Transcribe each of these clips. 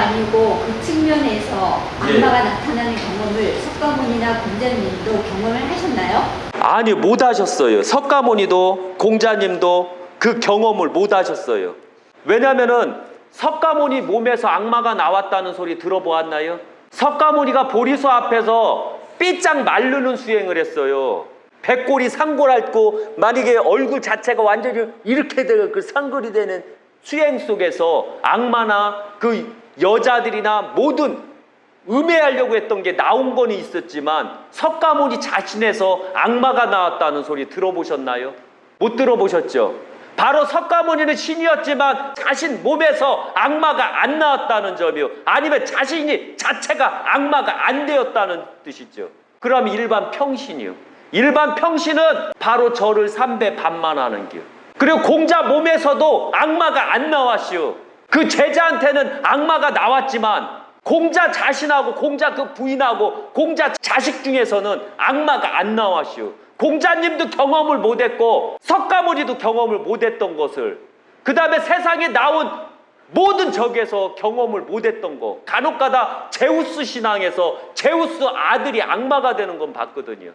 아니고 그 측면에서 악마가 나타나는 경험을 석가모니나 공자님도 경험을 하셨나요? 아니, 못 하셨어요. 석가모니도 공자님도 그 경험을 못 하셨어요. 왜냐면은 석가모니 몸에서 악마가 나왔다는 소리 들어보았나요? 석가모니가 보리수 앞에서 삐짝 마르는 수행을 했어요. 백골이 상골 앓고 만약에 얼굴 자체가 완전히 이렇게 되고 그 상골이 되는 수행 속에서 악마나 그 여자들이나 모든 음해하려고 했던 게 나온 건 있었지만 석가모니 자신에서 악마가 나왔다는 소리 들어보셨나요? 못 들어보셨죠? 바로 석가모니는 신이었지만 자신 몸에서 악마가 안 나왔다는 점이요. 아니면 자신이 자체가 악마가 안 되었다는 뜻이죠. 그럼 일반 평신이요. 일반 평신은 바로 저를 3배 반만하는 길. 그리고 공자 몸에서도 악마가 안 나왔시오. 그 제자한테는 악마가 나왔지만 공자 자신하고 공자 그 부인하고 공자 자식 중에서는 악마가 안 나왔시오. 공자님도 경험을 못했고 석가모니도 경험을 못했던 것을, 그 다음에 세상에 나온 모든 적에서 경험을 못했던 거, 간혹가다 제우스 신앙에서 제우스 아들이 악마가 되는 건 봤거든요.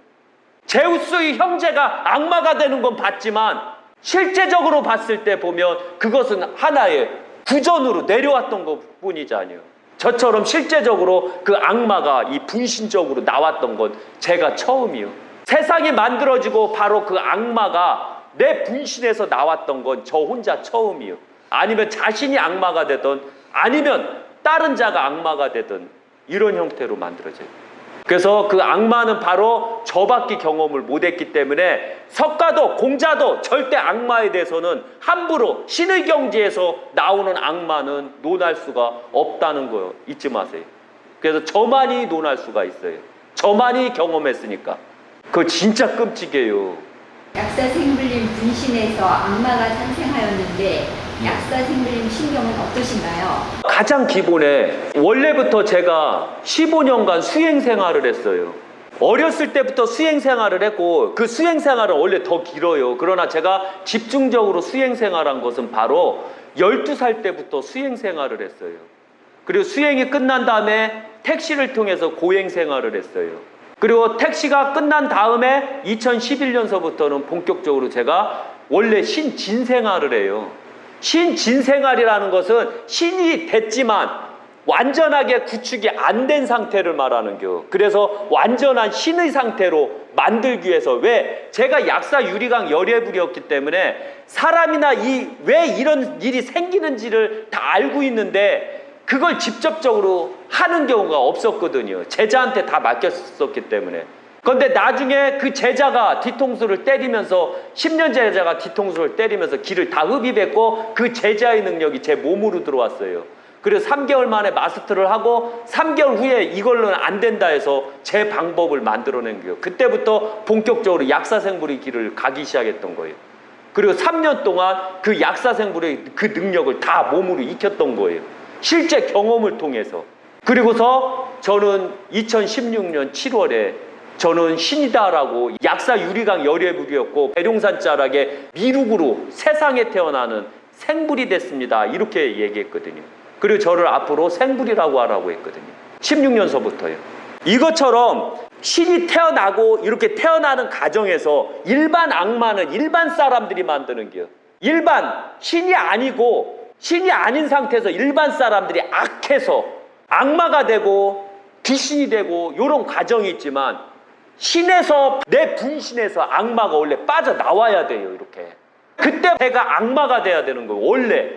제우스의 형제가 악마가 되는 건 봤지만 실제적으로 봤을 때 보면 그것은 하나의 구전으로 내려왔던 것 뿐이잖아요. 저처럼 실제적으로 그 악마가 이 분신적으로 나왔던 건 제가 처음이요. 세상이 만들어지고 바로 그 악마가 내 분신에서 나왔던 건 저 혼자 처음이요. 아니면 자신이 악마가 되든 아니면 다른 자가 악마가 되든 이런 형태로 만들어져요. 그래서 그 악마는 바로 저밖에 경험을 못했기 때문에 석가도 공자도 절대 악마에 대해서는 함부로 신의 경지에서 나오는 악마는 논할 수가 없다는 거 잊지 마세요. 그래서 저만이 논할 수가 있어요. 저만이 경험했으니까. 그거 진짜 끔찍해요. 약사생불림 분신에서 악마가 탄생하였는데 약사생불림 신경은 어떠신가요? 가장 기본에 원래부터 제가 15년간 수행생활을 했어요. 어렸을 때부터 수행생활을 했고 그 수행생활은 원래 더 길어요. 그러나 제가 집중적으로 수행생활한 것은 바로 12살 때부터 수행생활을 했어요. 그리고 수행이 끝난 다음에 택시를 통해서 고행생활을 했어요. 그리고 택시가 끝난 다음에 2011년서부터는 본격적으로 제가 원래 신진생활을 해요. 신진생활이라는 것은 신이 됐지만 완전하게 구축이 안 된 상태를 말하는 겨. 그래서 완전한 신의 상태로 만들기 위해서, 왜? 제가 약사 유리강 열애불이었기 때문에 사람이나 왜 이런 일이 생기는지를 다 알고 있는데 그걸 직접적으로 하는 경우가 없었거든요. 제자한테 다 맡겼었기 때문에. 그런데 나중에 그 제자가 뒤통수를 때리면서 10년 제자가 뒤통수를 때리면서 기를 다 흡입했고 그 제자의 능력이 제 몸으로 들어왔어요. 그래서 3개월 만에 마스터를 하고 3개월 후에 이걸로는 안 된다 해서 제 방법을 만들어낸 거예요. 그때부터 본격적으로 약사생불의 길을 가기 시작했던 거예요. 그리고 3년 동안 그 약사생불의 그 능력을 다 몸으로 익혔던 거예요. 실제 경험을 통해서. 그리고서 저는 2016년 7월에 저는 신이다라고 약사 유리강 열애불이었고 배룡산 자락에 미륵으로 세상에 태어나는 생불이 됐습니다. 이렇게 얘기했거든요. 그리고 저를 앞으로 생불이라고 하라고 했거든요. 16년서부터요. 이것처럼 신이 태어나고 이렇게 태어나는 과정에서 일반 악마는 일반 사람들이 만드는 거예요. 일반 신이 아니고 신이 아닌 상태에서 일반 사람들이 악해서 악마가 되고 귀신이 되고 이런 과정이 있지만 신에서 내 분신에서 악마가 원래 빠져나와야 돼요. 이렇게 그때 제가 악마가 돼야 되는 거예요. 원래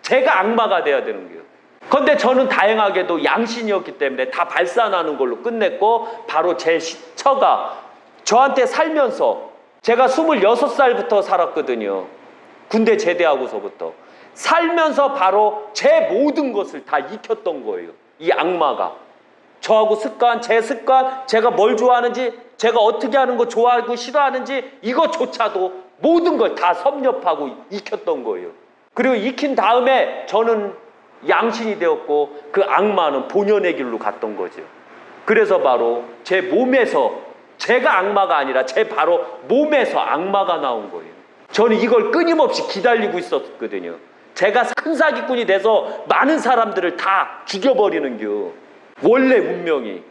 제가 악마가 돼야 되는 거예요. 그런데 저는 다행하게도 양신이었기 때문에 다 발산하는 걸로 끝냈고 바로 제 처가 저한테 살면서 제가 26살부터 살았거든요. 군대 제대하고서부터 살면서 바로 제 모든 것을 다 익혔던 거예요. 이 악마가 저하고 습관, 제 습관, 제가 뭘 좋아하는지, 제가 어떻게 하는 거 좋아하고 싫어하는지 이것조차도 모든 걸 다 섭렵하고 익혔던 거예요. 그리고 익힌 다음에 저는 양신이 되었고 그 악마는 본연의 길로 갔던 거죠. 그래서 바로 제 몸에서 제가 악마가 아니라 제 바로 몸에서 악마가 나온 거예요. 저는 이걸 끊임없이 기다리고 있었거든요. 제가 큰 사기꾼이 돼서 많은 사람들을 다 죽여버리는겨. 원래 운명이.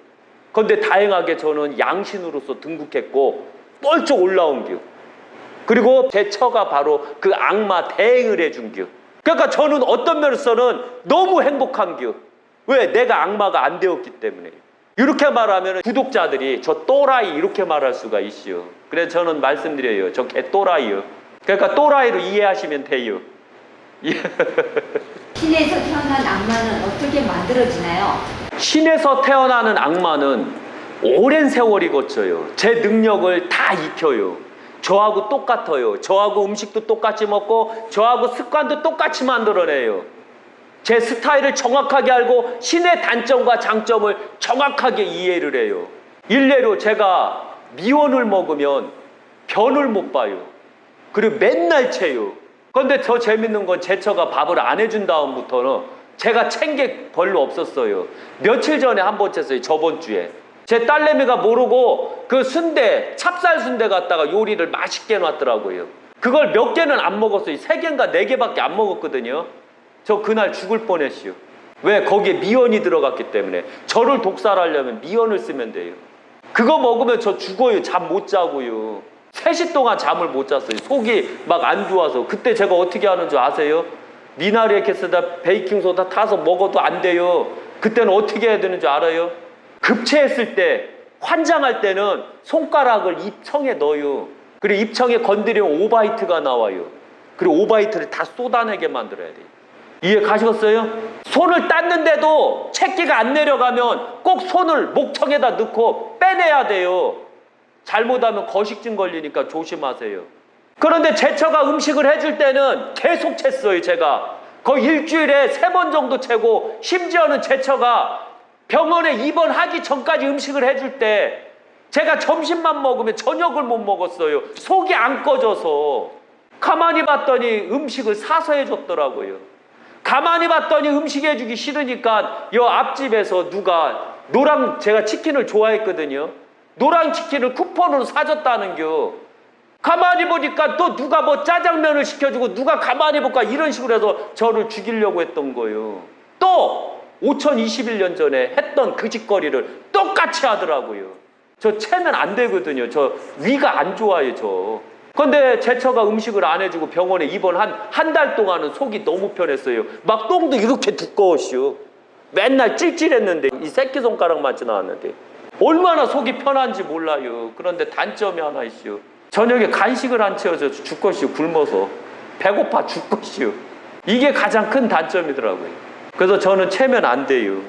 그런데 다행하게 저는 양신으로서 등극했고 뻘쩍 올라온겨. 그리고 제 처가 바로 그 악마 대행을 해준겨. 그러니까 저는 어떤 면에서는 너무 행복한겨. 왜? 내가 악마가 안 되었기 때문에. 이렇게 말하면 구독자들이 저 또라이 이렇게 말할 수가 있어요. 그래서 저는 말씀드려요. 저 개 또라이요. 그러니까 또라이로 이해하시면 돼요. 신에서 태어난 악마는 어떻게 만들어지나요? 신에서 태어나는 악마는 오랜 세월이 거쳐요. 제 능력을 다 익혀요. 저하고 똑같아요. 저하고 음식도 똑같이 먹고 저하고 습관도 똑같이 만들어내요. 제 스타일을 정확하게 알고 신의 단점과 장점을 정확하게 이해를 해요. 일례로 제가 미원을 먹으면 변을 못 봐요. 그리고 맨날 채요. 그런데 더 재밌는 건 제 처가 밥을 안 해준 다음부터는 제가 챙게 별로 없었어요. 며칠 전에 한 번 챘어요. 저번 주에. 제 딸내미가 모르고 그 순대, 찹쌀 순대 갖다가 요리를 맛있게 해놨더라고요. 그걸 몇 개는 안 먹었어요. 3개인가 4개밖에 안 먹었거든요. 저 그날 죽을 뻔했어요. 왜? 거기에 미원이 들어갔기 때문에. 저를 독살하려면 미원을 쓰면 돼요. 그거 먹으면 저 죽어요. 잠 못 자고요. 3시 동안 잠을 못 잤어요. 속이 막 안 좋아서. 그때 제가 어떻게 하는 줄 아세요? 미나리에케스다 베이킹소다 타서 먹어도 안 돼요. 그때는 어떻게 해야 되는 줄 알아요? 급체했을 때, 환장할 때는 손가락을 입청에 넣어요. 그리고 입청에 건드리면 오바이트가 나와요. 그리고 오바이트를 다 쏟아내게 만들어야 돼요. 이해 가셨어요? 손을 땄는데도 채기가 안 내려가면 꼭 손을 목청에다 넣고 빼내야 돼요. 잘못하면 거식증 걸리니까 조심하세요. 그런데 제 처가 음식을 해줄 때는 계속 챘어요. 제가 거의 일주일에 3번 정도 채고, 심지어는 제 처가 병원에 입원하기 전까지 음식을 해줄 때 제가 점심만 먹으면 저녁을 못 먹었어요. 속이 안 꺼져서. 가만히 봤더니 음식을 사서 해줬더라고요. 가만히 봤더니 음식 해주기 싫으니까 요 앞집에서 누가 제가 치킨을 좋아했거든요. 노랑 치킨을 쿠폰으로 사줬다는겨. 가만히 보니까 또 누가 뭐 짜장면을 시켜주고, 누가 가만히 볼까, 이런 식으로 해서 저를 죽이려고 했던 거예요. 또 5021년 전에 했던 그 짓거리를 똑같이 하더라고요. 저 채면 안 되거든요. 저 위가 안 좋아요, 저. 근데 제 처가 음식을 안 해주고 병원에 입원 한 달 동안은 속이 너무 편했어요. 막 똥도 이렇게 두꺼웠슈. 맨날 찔찔했는데, 이 새끼손가락만 지나왔는데 얼마나 속이 편한지 몰라요. 그런데 단점이 하나 있슈. 저녁에 간식을 안 채워서 죽겠슈. 굶어서 배고파 죽겠슈. 이게 가장 큰 단점이더라고요. 그래서 저는 채면 안 돼요.